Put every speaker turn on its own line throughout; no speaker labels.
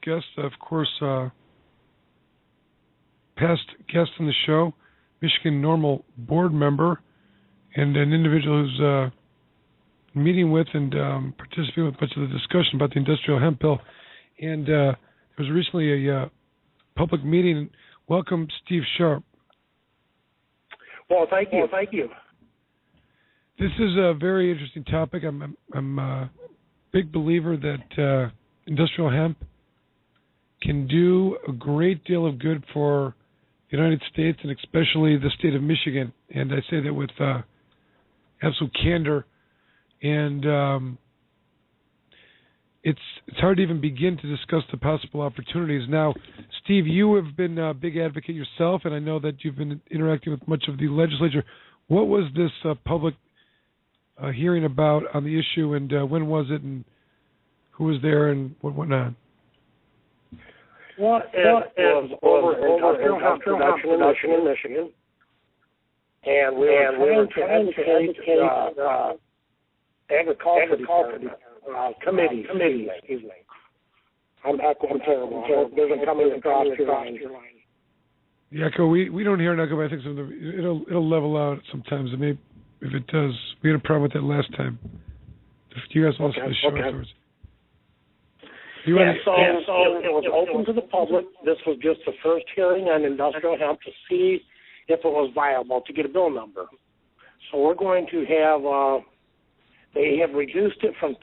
guest, of course, past guest on the show, Michigan Norml board member, and an individual who's meeting with and participating with much of the discussion about the Industrial Hemp bill. And there was recently a public meeting. Welcome, Steve Sharpe.
Well, thank you. Thank you.
This is a very interesting topic. I'm a big believer that industrial hemp can do a great deal of good for the United States and especially the state of Michigan. And I say that with absolute candor. And it's hard to even begin to discuss the possible opportunities. Now, Steve, you have been a big advocate yourself, and I know that you've been interacting with much of the legislature. What was this public hearing about on the issue, and when was it, and who was there, and what went on?
Well, it was over Industrial Hemp production in Michigan, and we were trying to educate agriculture committee. Excuse me. I'm echoing terrible. I hope it doesn't come across your line.
The echo, we don't hear an echo, but I think it'll level out sometimes. It may, if it does, we had a problem with that last time. If you guys want to show afterwards.
So it was open to the public. This was just the first hearing on industrial hemp to see if it was viable to get a bill number. So we're going to have, they have reduced it from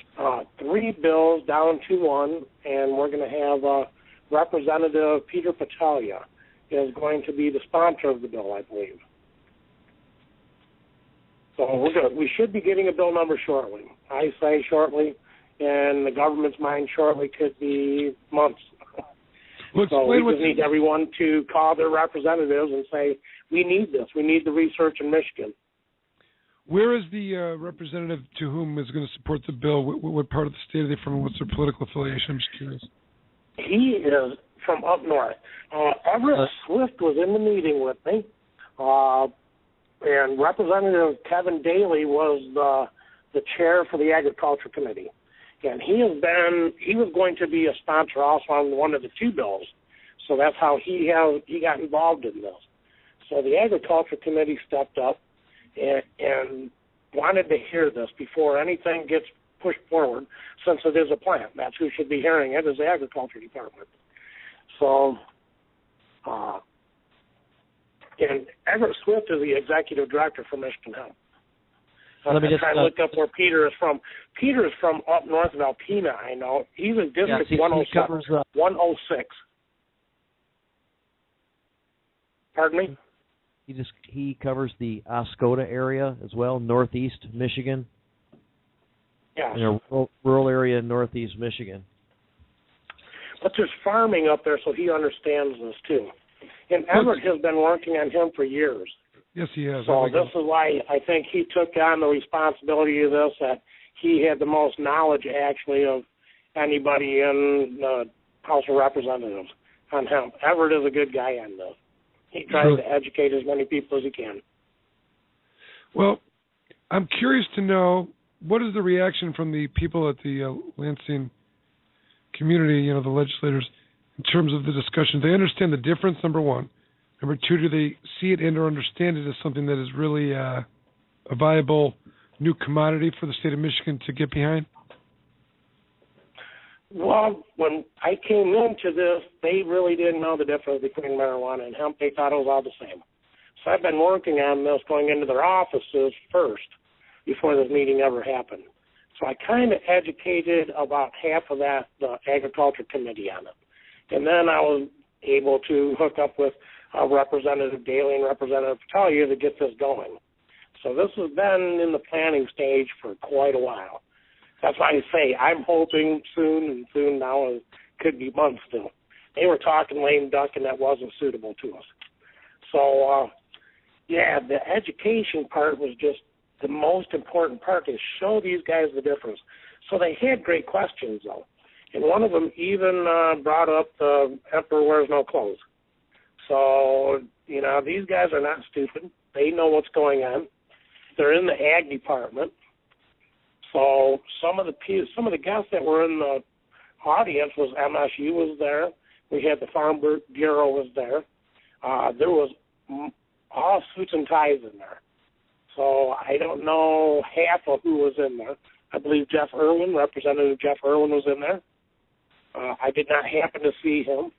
3 bills down to 1, and we're going to have Representative Peter Patalia is going to be the sponsor of the bill, I believe. So we should be getting a bill number shortly. I say shortly, and the government's mind shortly could be months. So we just need everyone to call their representatives and say, we need this. We need the research in Michigan.
Where is the representative to whom is going to support the bill? What part of the state are they from, and what's their political affiliation? I'm just curious.
He is from up north. Everett Swift was in the meeting with me, and Representative Kevin Daly was the chair for the Agriculture Committee. And he was going to be a sponsor also on one of the 2 bills. So that's how he got involved in this. So the Agriculture Committee stepped up and wanted to hear this before anything gets pushed forward, since it is a plant. That's who should be hearing it, is the Agriculture Department. So, and Everett Swift is the executive director for Michigan Hemp. I'm trying to look up where Peter is from. Peter is from up north of Alpena, I know. He's in District 106. Pardon me?
He covers the Oscoda area as well, northeast Michigan.
Yeah.
In a rural area in northeast Michigan.
But there's farming up there, so he understands this too. And Everett has been working on him for years.
Yes, he has.
So this is why I think he took on the responsibility of this, that he had the most knowledge, actually, of anybody in the House of Representatives on hemp. Everett is a good guy on this. He tries to educate as many people as he can.
Well, I'm curious to know, what is the reaction from the people at the Lansing community, the legislators, in terms of the discussion? They understand the difference, number one. Number 2, do they see it and or understand it as something that is really a viable new commodity for the state of Michigan to get behind?
Well, when I came into this, they really didn't know the difference between marijuana and hemp. They thought it was all the same. So I've been working on this, going into their offices first before this meeting ever happened. So I kind of educated about half of the Agriculture Committee on it. And then I was able to hook up with Representative Daly and Representative Patalia to get this going. So this has been in the planning stage for quite a while. That's why I say I'm hoping soon, and soon now it could be months still. They were talking lame duck, and that wasn't suitable to us. So, the education part was just the most important part, to show these guys the difference. So they had great questions, though. And one of them even brought up the emperor wears no clothes. So, these guys are not stupid. They know what's going on. They're in the ag department. So some of the guests that were in the audience was MSU was there. We had the Farm Bureau was there. There was all suits and ties in there. So I don't know half of who was in there. I believe Jeff Irwin, Representative Jeff Irwin, was in there. I did not happen to see him.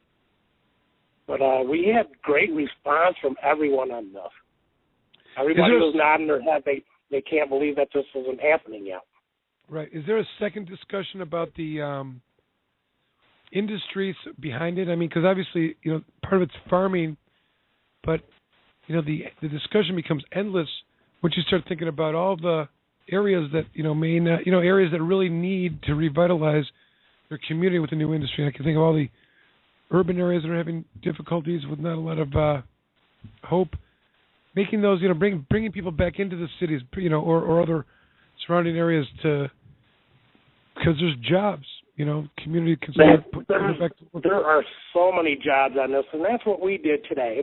But we had great response from everyone on this. Everybody was nodding their head. They can't believe that this isn't happening yet.
Right. Is there a second discussion about the industries behind it? I mean, because obviously, part of it's farming, but the discussion becomes endless once you start thinking about all the areas that may not, areas that really need to revitalize their community with a new industry. I can think of all the urban areas that are having difficulties with not a lot of hope. Making those, bringing people back into the cities, or other surrounding areas because there's jobs, community can start putting back to work. There
are so many jobs on this, and that's what we did today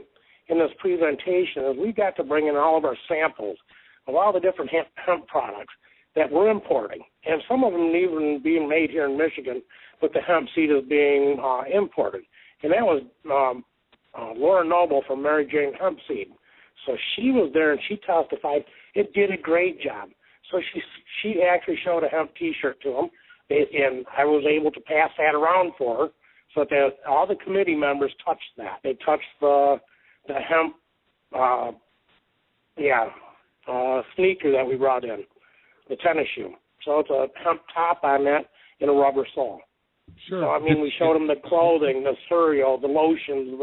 in this presentation. Is we got to bring in all of our samples of all the different hemp products that we're importing, and some of them even being made here in Michigan, but the hemp seed is being imported. And that was Laura Noble from Mary Jane Hemp Seed. So she was there and she testified. It did a great job. So she actually showed a hemp T-shirt to them, and I was able to pass that around for her so that all the committee members touched that. They touched the hemp, sneaker that we brought in, the tennis shoe. So it's a hemp top on that and a rubber sole.
Sure.
So, we showed them the clothing, the cereal, the lotions,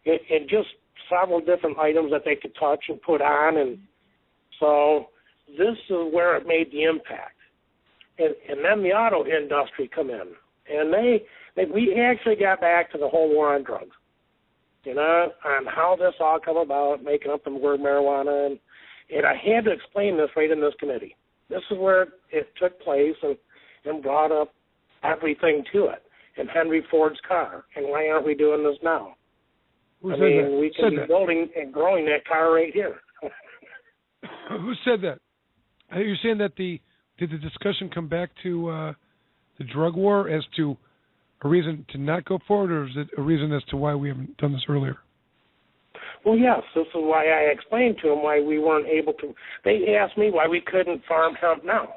and just several different items that they could touch and put on. And so this is where it made the impact. And then the auto industry come in. And we actually got back to the whole war on drugs, on how this all come about, making up the word marijuana. And I had to explain this right in this committee. This is where it took place and brought up everything to it. And Henry Ford's car. And why aren't we doing this now? We can be building and growing that car right here.
Who said that? Are you saying that did the discussion come back to the drug war as to a reason to not go forward, or is it a reason as to why we haven't done this earlier?
Well, yes. This is why I explained to them why we weren't able to. They asked me why we couldn't farm hemp now.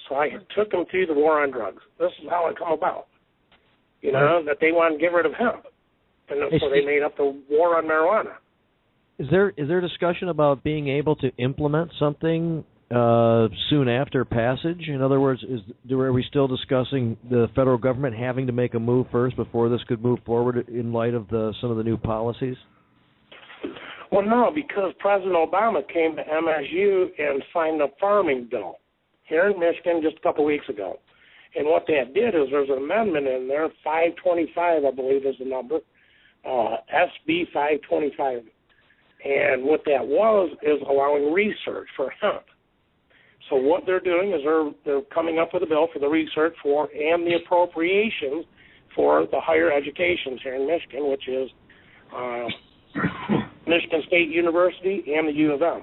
So I took them through the war on drugs. This is how it come about. That they want to get rid of hemp. And so they made up the war on marijuana.
Is there discussion about being able to implement something soon after passage? In other words, are we still discussing the federal government having to make a move first before this could move forward in light of some of the new policies?
Well, no, because President Obama came to MSU and signed a farming bill here in Michigan just a couple weeks ago. And what that did is there's an amendment in there, 525, I believe is the number, SB 525. And what that is allowing research for hemp. So what they're doing is they're coming up with a bill for the research for and the appropriations for the higher educations here in Michigan, which is Michigan State University and the U of M.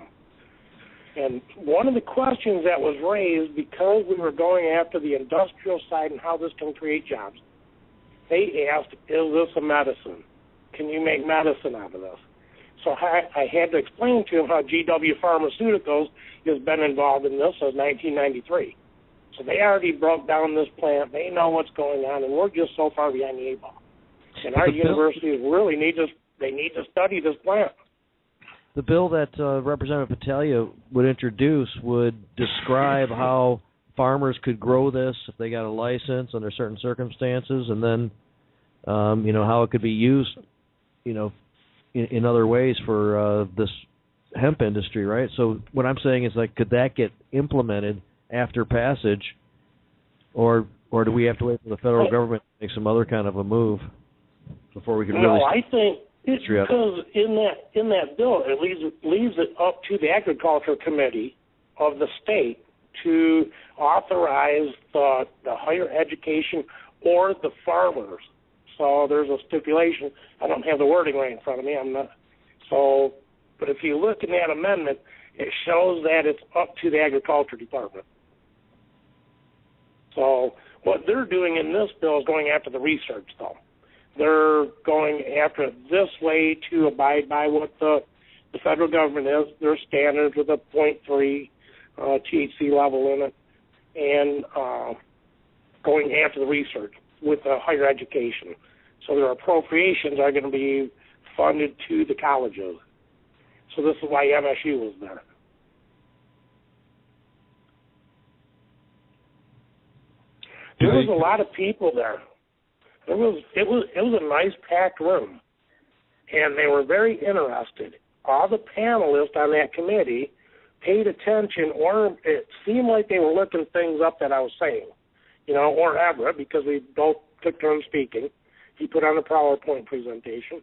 And one of the questions that was raised, because we were going after the industrial side and how this can create jobs, they asked, is this a medicine? Can you make medicine out of this? So I had to explain to them how GW Pharmaceuticals has been involved in this since 1993. So they already broke down this plant. They know what's going on, and we're just so far behind the 8 ball. And our universities really need to study this plant.
The bill that Representative Patalia would introduce would describe how farmers could grow this if they got a license under certain circumstances, and then how it could be used, in other ways for this hemp industry, right? So what I'm saying is, could that get implemented after passage, or do we have to wait for the federal government to make some other kind of a move before we can really?
No, I think it's because in that bill it leaves it up to the Agriculture Committee of the state to authorize the higher education or the farmers. So there's a stipulation. I don't have the wording right in front of me. But if you look in that amendment, it shows that it's up to the Agriculture Department. So What they're doing in this bill is going after the research, though. They're going after it this way to abide by what the federal government is, their standards with a 0.3 THC level in it, and going after the research with higher education. So their appropriations are going to be funded to the colleges. So this is why MSU was there. There was a lot of people there. It was a nice packed room, and they were very interested. All the panelists on that committee paid attention, or it seemed like they were looking things up that I was saying, or Everett, because we both took turns speaking. He put on a PowerPoint presentation.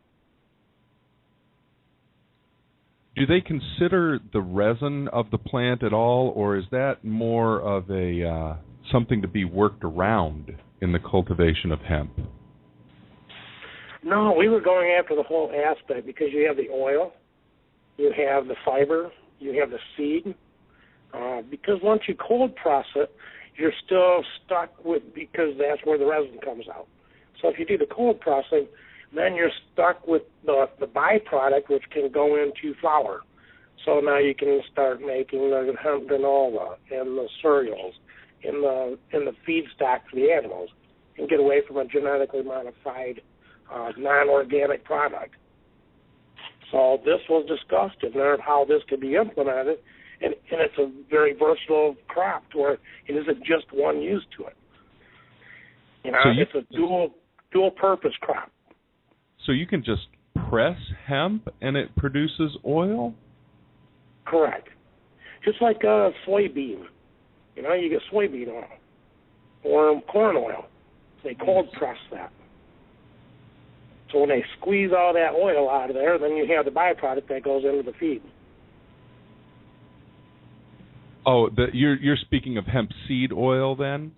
Do they consider the resin of the plant at all, or is that more of a something to be worked around in the cultivation of hemp?
No, we were going after the whole aspect because you have the oil, you have the fiber, you have the seed. Because once you cold press it, you're still stuck with, because that's where the resin comes out. So if you do the cold pressing, then you're stuck with the byproduct, which can go into flour. So now you can start making the hemp granola and the cereals and the feedstock for the animals, and get away from a genetically modified, non-organic product. So this was discussed in there of how this could be implemented, and it's a very versatile crop to where it isn't just one use to it. It's a dual purpose crop.
So you can just press hemp and it produces oil?
Correct. Just like a soybean. You get soybean oil or corn oil. They cold press that. So when they squeeze all that oil out of there, then you have the byproduct that goes into the feed.
Oh, you're speaking of hemp seed oil then?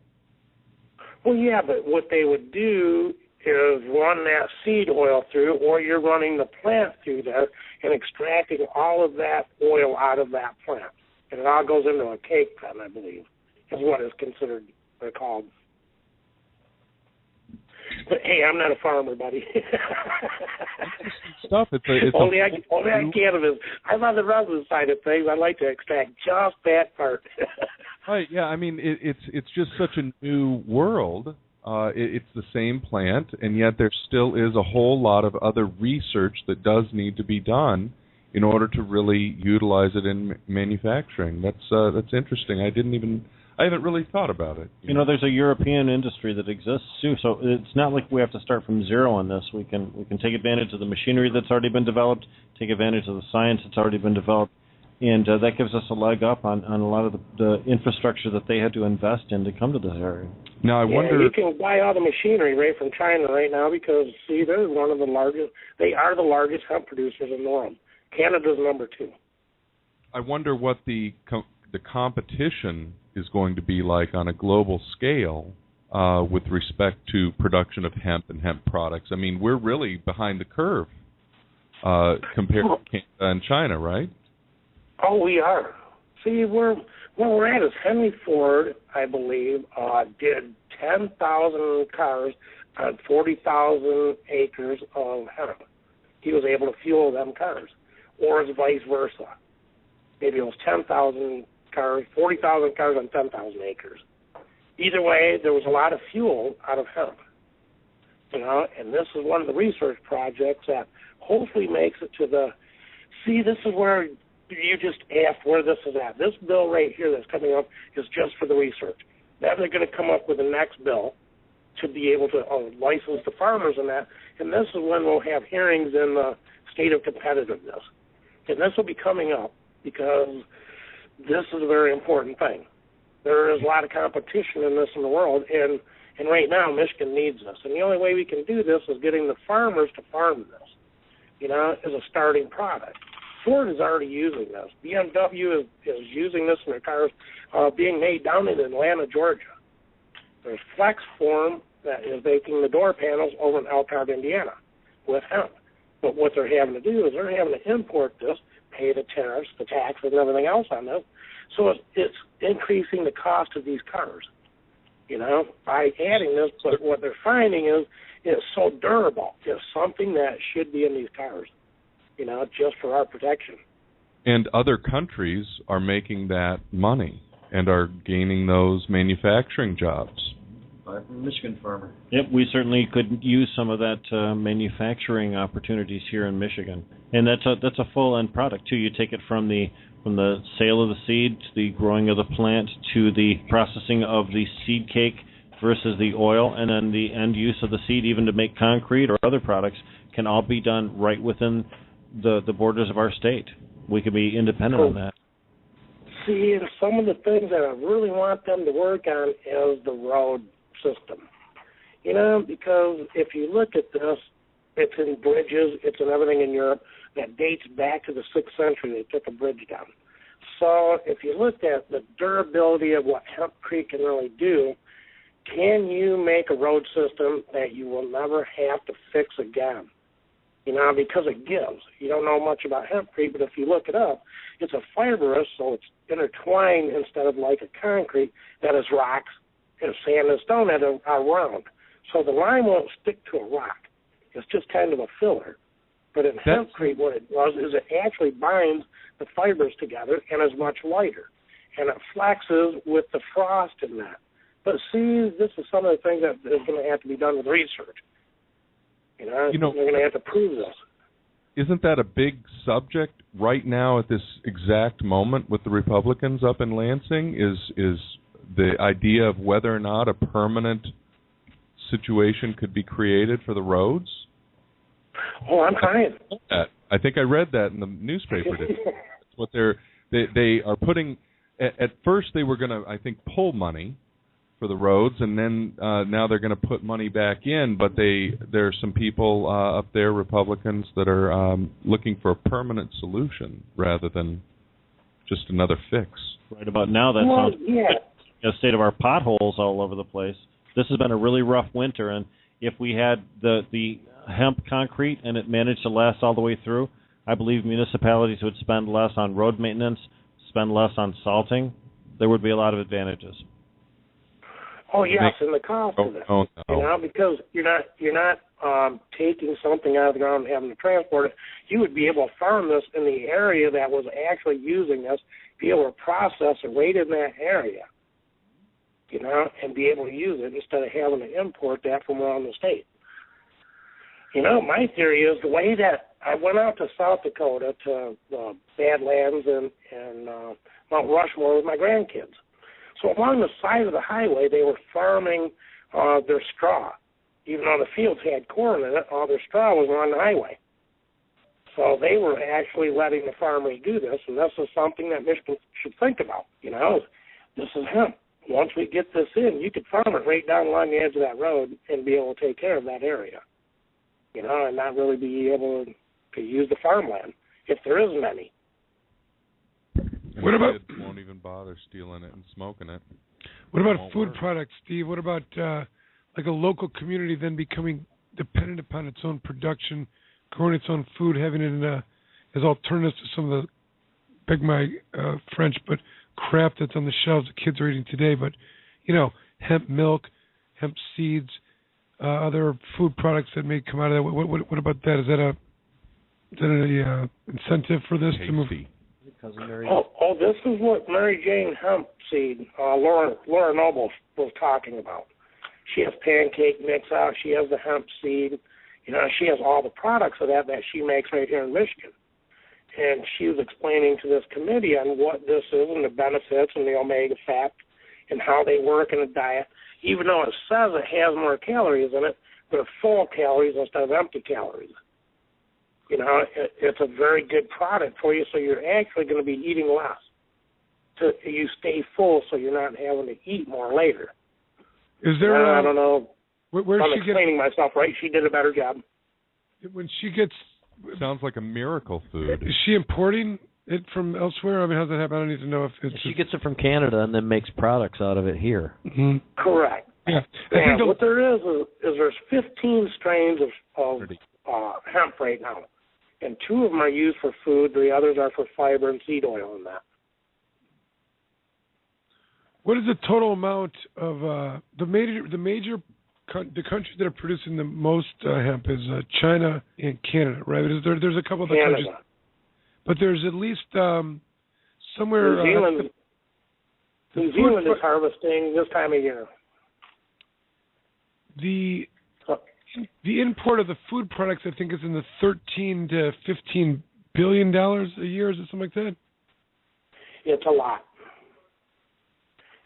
Well, yeah, but what they would do is run that seed oil through, or you're running the plant through there and extracting all of that oil out of that plant. And it all goes into a cake pen, I believe, is what is considered or called. But hey, I'm not a farmer, buddy.
Stuff. It's
only on cannabis. I'm on the resin side of things. I like to extract just that part.
Right. Yeah. I mean, it's just such a new world. It's the same plant, and yet there still is a whole lot of other research that does need to be done in order to really utilize it in manufacturing. That's interesting. I haven't really thought about it.
There's a European industry that exists too, so it's not like we have to start from zero on this. We can take advantage of the machinery that's already been developed, take advantage of the science that's already been developed, and that gives us a leg up on a lot of the infrastructure that they had to invest in to come to this area.
Now I wonder.
You can buy all the machinery right from China right now because they're one of the largest. They are the largest hemp producers in the world. Canada's number 2.
I wonder what the competition is going to be like on a global scale with respect to production of hemp and hemp products. I mean, we're really behind the curve compared to Canada and China, right?
Oh, we are. See, where we're at is Henry Ford, I believe, did 10,000 cars on 40,000 acres of hemp. He was able to fuel them cars, or it's vice versa. Maybe it was 10,000 cars, 40,000 cars on 10,000 acres. Either way, there was a lot of fuel out of hemp. And this is one of the research projects that hopefully makes it to the. See, this is where you just asked where this is at. This bill right here that's coming up is just for the research. Then they're going to come up with the next bill to be able to license the farmers and that. And this is when we'll have hearings in the state of competitiveness. And this will be coming up because this is a very important thing. There is a lot of competition in this in the world, and right now Michigan needs this. And the only way we can do this is getting the farmers to farm this, as a starting product. Ford is already using this. BMW is using this in their cars being made down in Atlanta, Georgia. There's Flex Form that is making the door panels over in Elkhart, Indiana with hemp. But what they're having to do is they're having to import this, pay the tariffs, the taxes, and everything else on this. So it's increasing the cost of these cars. by adding this. But what they're finding is it's so durable. It's something that should be in these cars, just for our protection.
And other countries are making that money and are gaining those manufacturing jobs.
Buy from a Michigan farmer.
Yep, we certainly could use some of that manufacturing opportunities here in Michigan, and that's a full end product too. You take it from the sale of the seed to the growing of the plant to the processing of the seed cake versus the oil, and then the end use of the seed, even to make concrete or other products, can all be done right within the borders of our state. We can be independent on that.
See, and some of the things that I really want them to work on is the road system. Because if you look at this, it's in bridges, it's in everything in Europe that dates back to the 6th century. They took a bridge down. So if you looked at the durability of what hempcrete can really do, can you make a road system that you will never have to fix again? Because it gives. You don't know much about hempcrete, but if you look it up, it's a fibrous, so it's intertwined instead of like a concrete that is rocks and sand and stone that are round. So the line won't stick to a rock. It's just kind of a filler. But in hempcrete, what it does is it actually binds the fibers together and is much lighter. And it flexes with the frost in that. But see, this is some of the things that is going to have to be done with research. They're going to have to prove this.
Isn't that a big subject right now at this exact moment with the Republicans up in Lansing? Is the idea of whether or not a permanent situation could be created for the roads?
Oh, I'm trying.
I think I read that in the newspaper. That's what they are putting. At first, they were going to, I think, pull money for the roads, and then now they're going to put money back in. But there are some people up there, Republicans, that are looking for a permanent solution rather than just another fix.
Right about now, that sounds like a state of our potholes all over the place. This has been a really rough winter, and if we had the hemp concrete and it managed to last all the way through, I believe municipalities would spend less on road maintenance, spend less on salting. There would be a lot of advantages.
Oh yes, and the cost of it. Because you're not taking something out of the ground and having to transport it. You would be able to farm this in the area that was actually using this, be able to process it right in that area, and be able to use it instead of having to import that from around the state. My theory is the way that I went out to South Dakota to the Badlands and Mount Rushmore with my grandkids. So along the side of the highway, they were farming their straw. Even though the fields had corn in it, all their straw was on the highway. So they were actually letting the farmers do this, and this is something that Michigan should think about. This is hemp. Once we get this in, you could farm it right down along the edge of that road and be able to take care of that area, and not really be able to use the farmland if there isn't any.
And what about kids won't even bother stealing it and smoking it?
What about food products, Steve? What about like a local community then becoming dependent upon its own production, growing its own food, having it as alternatives to some of the, beg my French, but crap that's on the shelves that kids are eating today? But hemp milk, hemp seeds, other food products that may come out of that. What about that? Is that a incentive for this to move?
Cousin Mary.
Oh, this is what Mary Jane Hemp Seed, Laura Noble was talking about. She has pancake mix out. She has the hemp seed. She has all the products of that she makes right here in Michigan. And she was explaining to this committee on what this is and the benefits and the omega fat and how they work in a diet, even though it says it has more calories in it, but it's full calories instead of empty calories. It's a very good product for you, so you're actually going to be eating less. You stay full, so you're not having to eat more later.
Is there?
I don't know.
Where
I'm
she
explaining myself right. She did a better job.
When she gets,
sounds like a miracle food.
Is she importing it from elsewhere? I mean, how's that happen? I don't need to know if it's.
She gets it from Canada and then makes products out of it here.
Mm-hmm.
Correct.
Yeah.
What there is there's 15 strains of hemp right now. And 2 of them are used for food. The others are for fiber and seed oil and that.
What is the total amount of the countries that are producing the most hemp is China and Canada, right? There's a couple of other countries, but there's at least somewhere.
New Zealand is harvesting this time of year.
The import of the food products, I think, is in the $13 to $15 billion a year. Is it something like that?
It's a lot.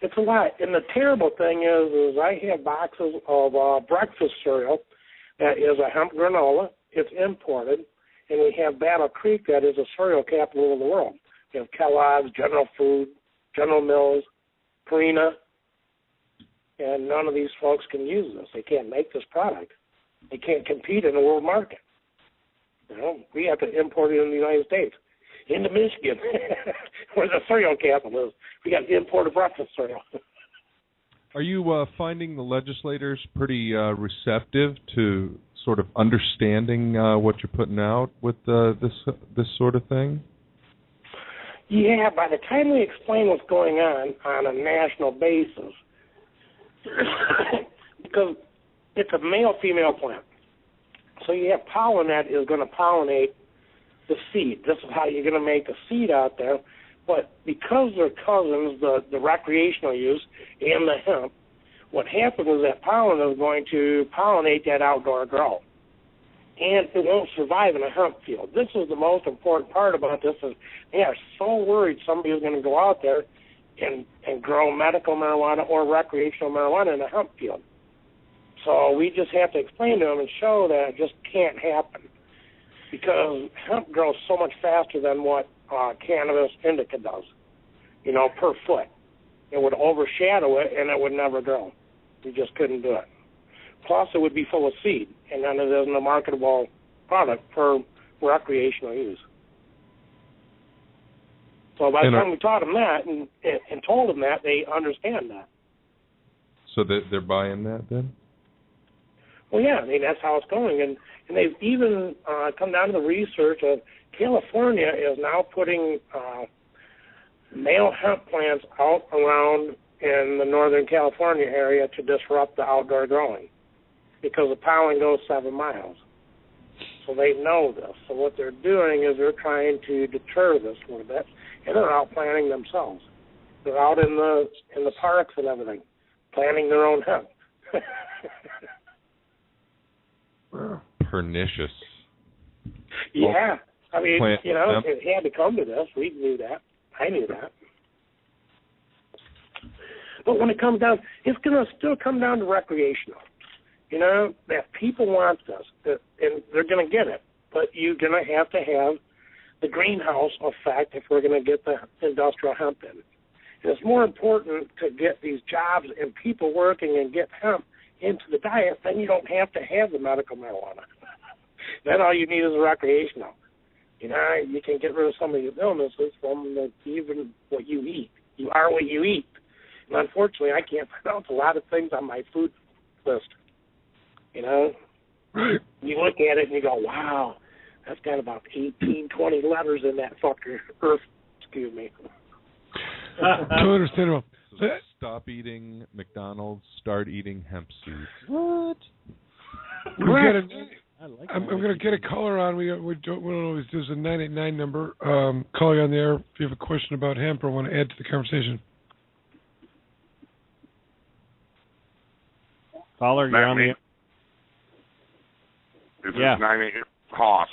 It's a lot. And the terrible thing is I have boxes of breakfast cereal that is a hemp granola. It's imported. And we have Battle Creek, that is a cereal capital of the world. We have Kellogg's, General Food, General Mills, Purina. And none of these folks can use this. They can't make this product. They can't compete in the world market. You know, we have to import it in the United States. Into Michigan, where the cereal capital is. We got imported breakfast cereal.
Are you finding the legislators pretty receptive to sort of understanding what you're putting out with this sort of thing?
Yeah, by the time we explain what's going on a national basis, because it's a male-female plant. So you have pollen that is going to pollinate the seed. This is how you're going to make the seed out there. But because they're cousins, the recreational use and the hemp, what happens is that pollen is going to pollinate that outdoor grow. And it won't survive in a hemp field. This is the most important part about this is they are so worried somebody is going to go out there and grow medical marijuana or recreational marijuana in a hemp field. So we just have to explain to them and show that it just can't happen because hemp grows so much faster than what cannabis indica does, per foot. It would overshadow it and it would never grow. We just couldn't do it. Plus, it would be full of seed, and then it isn't a marketable product for recreational use. So by the time we taught them that and told them that, they understand that.
So they're buying that then?
Well, yeah, I mean, that's how it's going. And they've even come down to the research of California is now putting male hemp plants out around in the Northern California area to disrupt the outdoor growing because the pollen goes 7 miles. So they know this. So what they're doing is they're trying to deter this a little bit, and they're out planting themselves. They're out in the parks and everything, planting their own hemp.
Pernicious.
Yeah. I mean,
hemp.
it had to come to this. We knew that. I knew that. But when it comes down, it's going to still come down to recreational. That people want this, and they're going to get it. But you're going to have the greenhouse effect if we're going to get the industrial hemp in. And it's more important to get these jobs and people working and get hemp into the diet, then you don't have to have the medical marijuana. Then all you need is a recreational. You can get rid of some of your illnesses from even what you eat. You are what you eat. And unfortunately, I can't pronounce a lot of things on my food list.
Right.
You look at it and you go, wow, that's got about 18, 20 letters in that fucker. Excuse me.
Totally understandable.
So stop eating McDonald's, start eating hemp seeds.
What?
I'm going to get a caller on. We don't always do. There's a 989 number. Call you on there if you have a question about hemp or want to add to the conversation.
Caller, you're on the air.
This is 988 Hoss.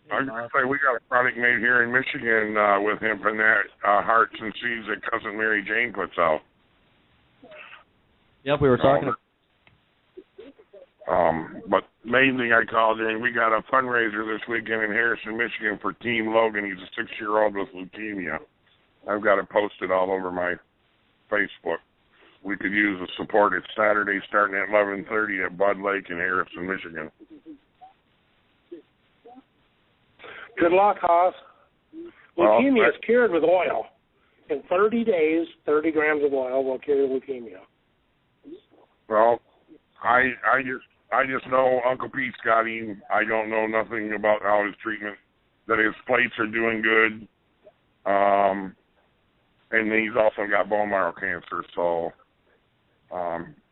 I was going to say, we got a product made here in Michigan with hemp and that hearts and seeds that Cousin Mary Jane puts out.
Yep, we were talking.
But mainly I called in. We got a fundraiser this weekend in Harrison, Michigan for Team Logan. He's a 6-year-old with leukemia. I've got it posted all over my Facebook. We could use the support. It's Saturday starting at 11:30 at Bud Lake in Harrison, Michigan.
Good luck, Haas. Leukemia is cured with oil. In 30 days, 30 grams of oil will cure leukemia.
Well, I just know Uncle Pete's got him. I don't know nothing about how his treatment, that his plates are doing good. and he's also got bone marrow cancer. So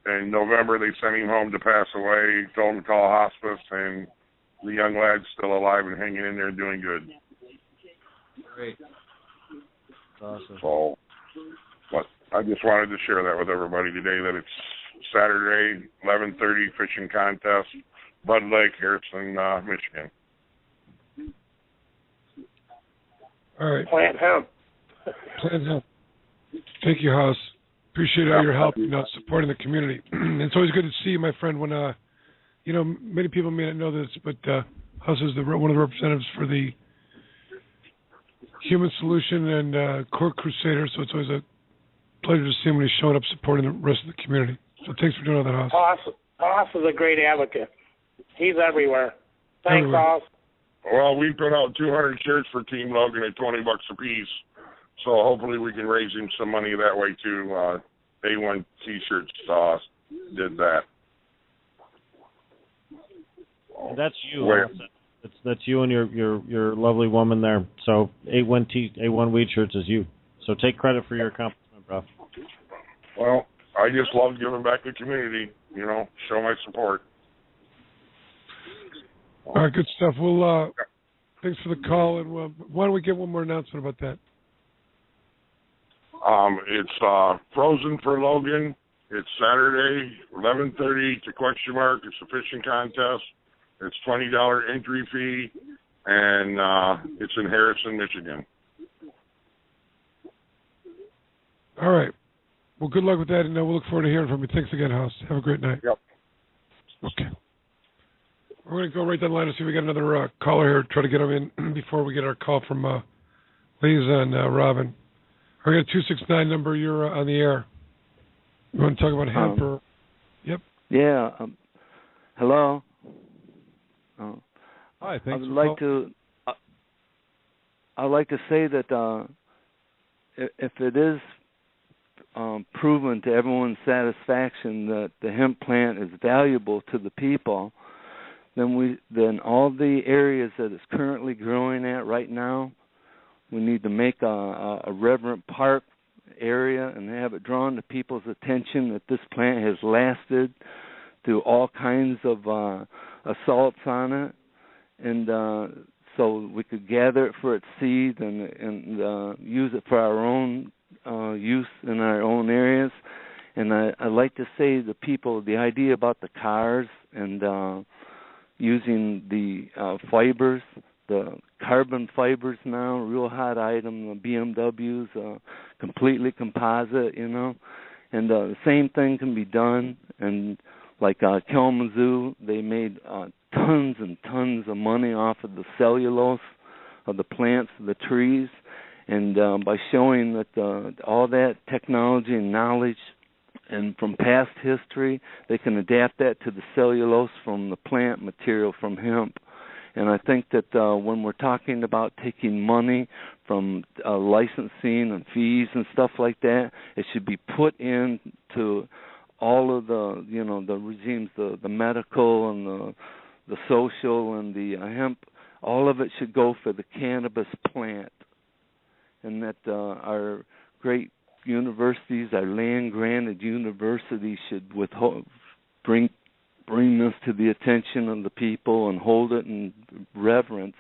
in November they sent him home to pass away. Told him to call hospice, and the young lad's still alive and hanging in there, doing good.
Great. Awesome.
So, but I just wanted to share that with everybody today, that it's Saturday, 11:30 fishing contest, Bud Lake, Harrison, Michigan.
All right.
Plant hemp.
Plant hemp. Thank you, House. Appreciate all your help, supporting the community. It's always good to see you, my friend. When many people may not know this, but House is one of the representatives for the Human Solution and Core Crusaders, so it's always a pleasure to see him when he's showing up supporting the rest of the community. So thanks for doing all that, House.
Hoss is a great advocate. He's everywhere. Thanks, Hoss.
Well, we put out 200 shirts for Team Logan at $20 a piece, so hopefully we can raise him some money that way too. A1 T-shirts did that.
And that's you. That's you and your lovely woman there. So A1 Weed Shirts is you. So take credit for your accomplishment, bro.
Well, I just love giving back to the community. Show my support.
All right, good stuff. Well, thanks for the call, and why don't we get one more announcement about that?
It's Frozen for Logan. It's Saturday, 11:30 to question mark. It's a fishing contest. It's $20 entry fee, and it's in Harrison, Michigan.
All right. Well, good luck with that, and we'll look forward to hearing from you. Thanks again, House. Have a great night.
Yep.
Okay. We're going to go right down the line and see if we got another caller here. Try to get him in before we get our call from Lisa and Robin. I got a 269 number. You're on the air. You want to talk about hemp or? Yep.
Yeah. Hello.
Hi. Thanks.
I'd like to say that if it is proven to everyone's satisfaction that the hemp plant is valuable to the people, then all the areas that it's currently growing at right now, we need to make a reverent park area and have it drawn to people's attention that this plant has lasted through all kinds of assaults on it, and so we could gather it for its seed and use it for our own use in our own areas. And I'd like to say to people, the idea about the cars and using the fibers, the carbon fibers now, real hot item, the BMWs, completely composite, and the same thing can be done. And like Kalamazoo, they made tons and tons of money off of the cellulose of the plants, the trees, and by showing that all that technology and knowledge and from past history, they can adapt that to the cellulose from the plant material from hemp. And I think that when we're talking about taking money from licensing and fees and stuff like that, it should be put into all of the, the regimes, the medical and the social and the hemp. All of it should go for the cannabis plant. And that our great universities, our land-granted universities, should bring this to the attention of the people and hold it in reverence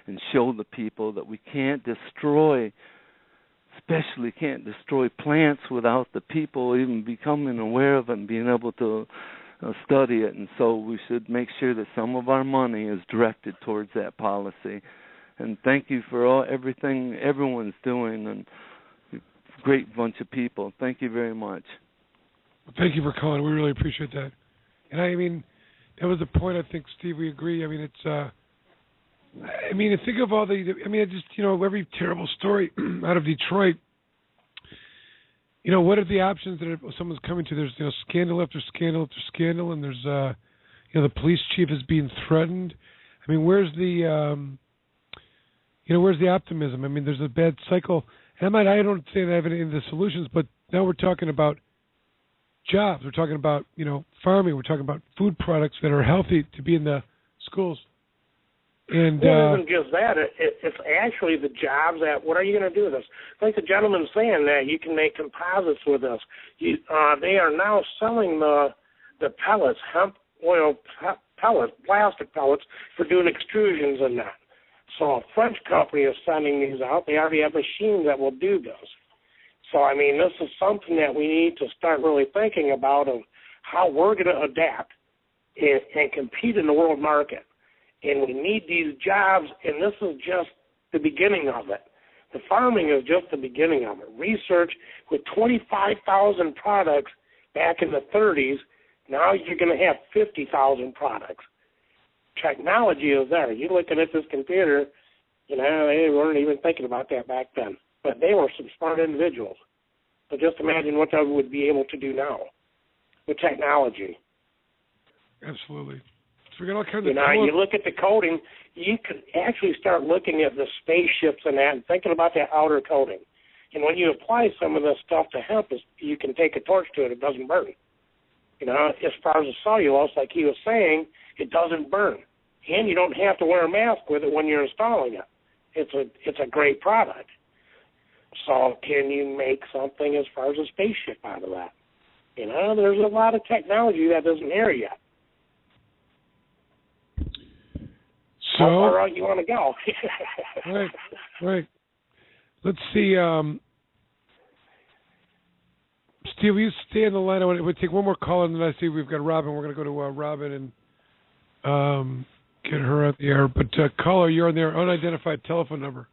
and show the people that we especially can't destroy plants without the people even becoming aware of it and being able to study it. And so we should make sure that some of our money is directed towards that policy. And thank you for everything everyone's doing, and great bunch of people. Thank you very much.
Well, thank you for calling. We really appreciate that. And that was the point. I think, Steve, we agree. It's. Think of all every terrible story out of Detroit. What are the options that someone's coming to? There's scandal after scandal after scandal, and there's the police chief is being threatened. Where's the where's the optimism? There's a bad cycle. And I don't say that I have any of the solutions, but now we're talking about jobs. We're talking about, farming. We're talking about food products that are healthy to be in the schools. And
it isn't just that. It's actually the jobs that, what are you going to do with this? Like the gentleman saying that you can make composites with this. They are now selling the pellets, hemp oil pellets, plastic pellets, for doing extrusions and that. So a French company is sending these out. They already have machines that will do this. So, I mean, this is something that we need to start really thinking about of how we're going to adapt and compete in the world market. And we need these jobs, and this is just the beginning of it. The farming is just the beginning of it. Research with 25,000 products back in the 30s, now you're going to have 50,000 products. Technology is there. You're looking at this computer, they weren't even thinking about that back then. But they were some smart individuals. So just imagine what they would be able to do now with technology.
Absolutely. So we got all kinds of.
You look at the coating, you could actually start looking at the spaceships and that, and thinking about that outer coating. And when you apply some of this stuff to hemp, you can take a torch to it; it doesn't burn. As far as the cellulose, like he was saying, it doesn't burn, and you don't have to wear a mask with it when you're installing it. It's a great product. So can you make something as far as a spaceship out of that? There's a lot of technology that isn't here yet.
So,
how far out you want to go?
Right. Let's see. Steve, will you stay on the line? We'll take one more call, and then I see we've got Robin. We're going to go to Robin and get her out the air. But caller, you're on their unidentified telephone number.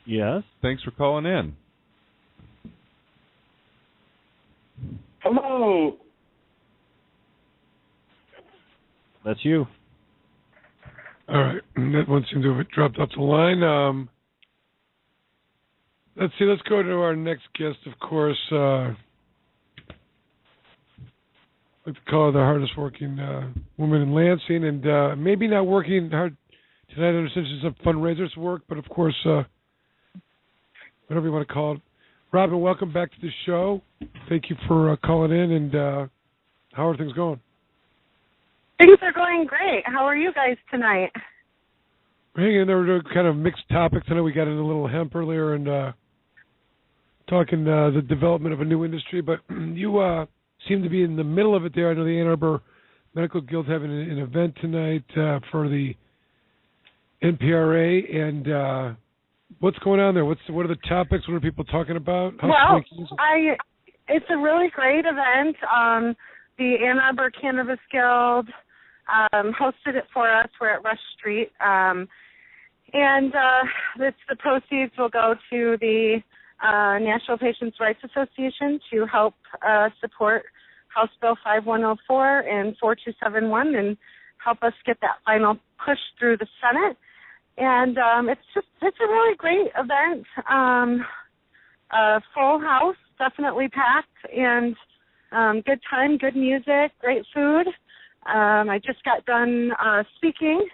Yes.
Thanks for calling in.
Hello.
That's you.
All right. That one seemed to have dropped off the line. Let's see. Let's go to our next guest, of course. I'd like to call her the hardest working woman in Lansing, and maybe not working hard tonight. I understand she's some fundraisers work, but of course, whatever you want to call it. Robin, welcome back to the show. Thank you for calling in, and how are things going?
Things are going great. How are you guys tonight?
We're hanging in there. We're doing kind of mixed topics. I know we got into a little hemp earlier and talking the development of a new industry, but you seem to be in the middle of it there. I know the Ann Arbor Medical Guild having an event tonight for the NPRA, and what's going on there? What are the topics? What are people talking about?
It's a really great event. The Ann Arbor Cannabis Guild hosted it for us. We're at Rush Street. And the proceeds will go to the National Patients' Rights Association to help support House Bill 5104 and 4271 and help us get that final push through the Senate. And it's a really great event. Full house, definitely packed, and good time, good music, great food. I just got done speaking.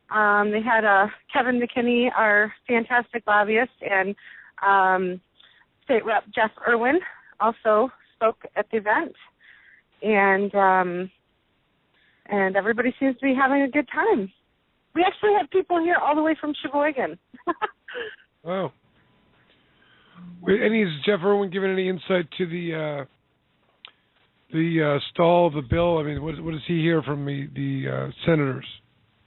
They had Kevin McKinney, our fantastic lobbyist, and State Rep Jeff Irwin also spoke at the event. And everybody seems to be having a good time. We actually have people here all the way from Sheboygan.
Wow. Is Jeff Irwin giving any insight to the stall of the bill? I mean, what does he hear from the senators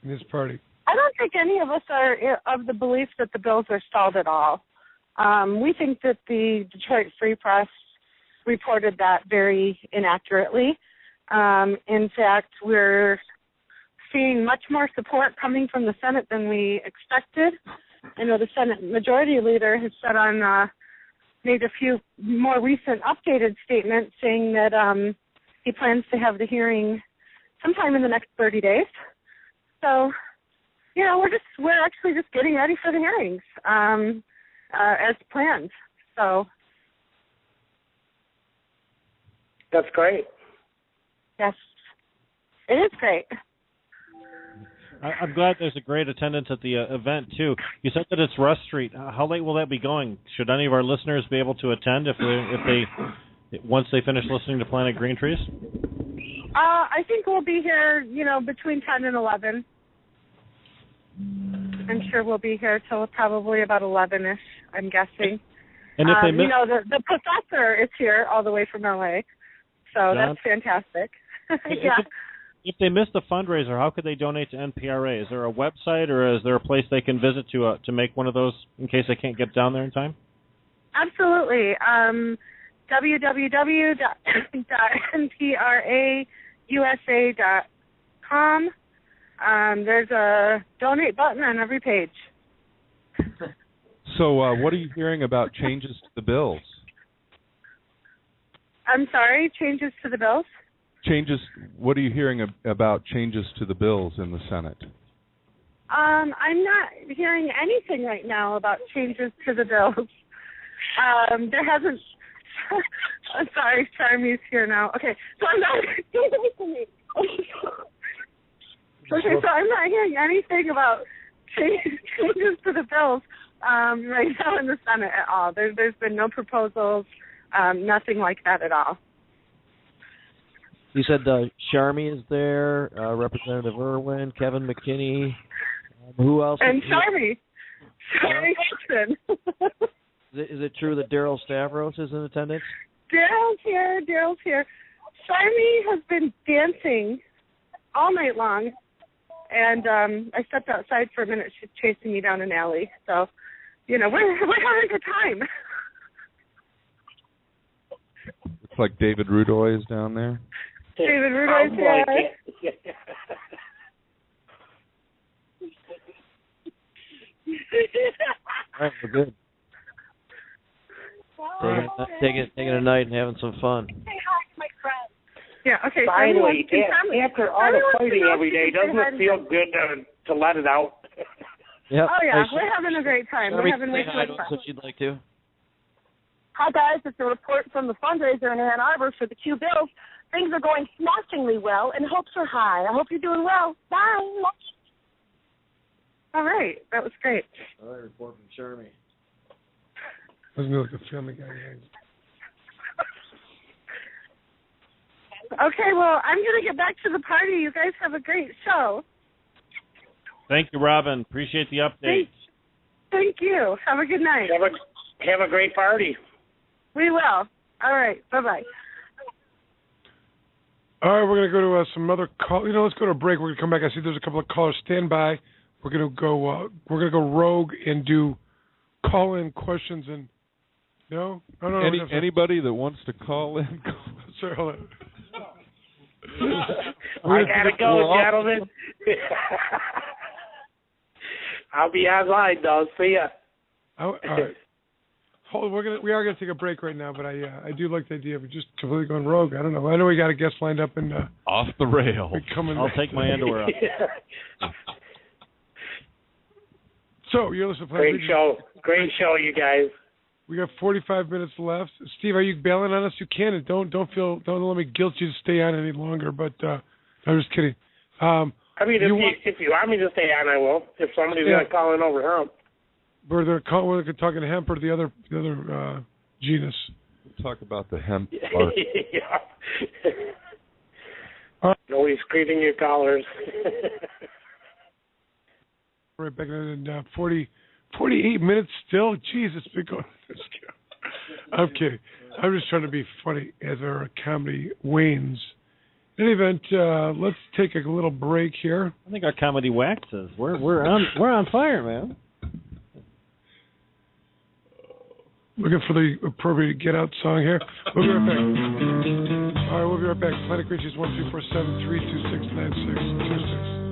in his party?
I don't think any of us are of the belief that the bills are stalled at all. We think that the Detroit Free Press reported that very inaccurately. In fact, we're seeing much more support coming from the Senate than we expected. I know the Senate Majority Leader has said made a few more recent updated statements saying that he plans to have the hearing sometime in the next 30 days. So, we're actually just getting ready for the hearings as planned. So
that's great.
Yes, it is great.
I'm glad there's a great attendance at the event, too. You said that it's Rush Street. How late will that be going? Should any of our listeners be able to attend if they Once they finish listening to Planet Green Trees?
I think we'll be here, between 10 and 11. I'm sure we'll be here till probably about 11ish. I'm guessing.
And if they miss,
the professor is here all the way from LA, so that's fantastic. Yeah.
If they missed the fundraiser, how could they donate to NPRA? Is there a website or is there a place they can visit to make one of those in case they can't get down there in time?
Absolutely. www.nprausa.com. There's a donate button on every page.
So what are you hearing about changes to the bills?
I'm sorry, changes to the bills?
What are you hearing about changes to the bills in the Senate?
I'm not hearing anything right now about changes to the bills. There hasn't. I'm sorry, Charmy's here now. Okay, so I'm not. Okay, so I'm not hearing anything about changes to the bills right now in the Senate at all. There's been no proposals, nothing like that at all.
You said Sharpe is there, Representative Irwin, Kevin McKinney. Who else?
And Sharpe Hudson.
Is it true that Daryl Stavros is in attendance?
Daryl's here. Sharpe has been dancing all night long, and I stepped outside for a minute. She's chasing me down an alley. So, we're having a good time.
Looks like David Rudoy is down there.
David Rudoy's here.
All right, we're good. Taking a night and having some fun.
Say hi to my friend. Yeah, okay.
Finally, after all the fighting every day, doesn't it feel good to let it out?
Yep.
Oh, yeah, we're having a great time. We're having way too much fun.
So she'd like to.
Hi, guys. It's a report from the fundraiser in Ann Arbor for the Q Bills. Things are going smashingly well, and hopes are high. I hope you're doing well. Bye.
All right. That was great.
All right, report from Sharpe.
Doesn't look like a family guy.
Okay, well, I'm going to get back to the party. You guys have a great show.
Thank you, Robin. Appreciate the update.
Thank you. Have a good night.
Have a great party.
We will. All right. Bye-bye.
All right, we're going to go to some other call. Let's go to a break. We're going to come back. I see there's a couple of callers. Stand by. We're going to go rogue and do call-in questions and no.
Anybody that wants to call in.
Sorry, hold on.
I gotta go, gentlemen. I'll be online, though. See ya.
All right. Hold on, we are gonna take a break right now, but I do like the idea of just completely going rogue. I don't know. I know we got a guest lined up and
off the rails.
I'll take my underwear off.
So you're listening to
Great show, you guys.
We got 45 minutes left. Steve, are you bailing on us? You can, and don't let me guilt you to stay on any longer. But I'm just kidding.
If you want me to stay on, I will. If somebody's going to call in over hemp.
We're talking hemp or the other genus.
We'll talk about the hemp part.
Yeah. Always greeting your callers.
Right back in 48 minutes still. Jesus, it's been going. I'm kidding. I'm just trying to be funny as our comedy wanes. In any event, let's take a little break here.
I think our comedy waxes. We're on fire, man.
Looking for the appropriate get out song here. We'll be right back. All right, we'll be right back. Planet Creatures 1-247-326-9626.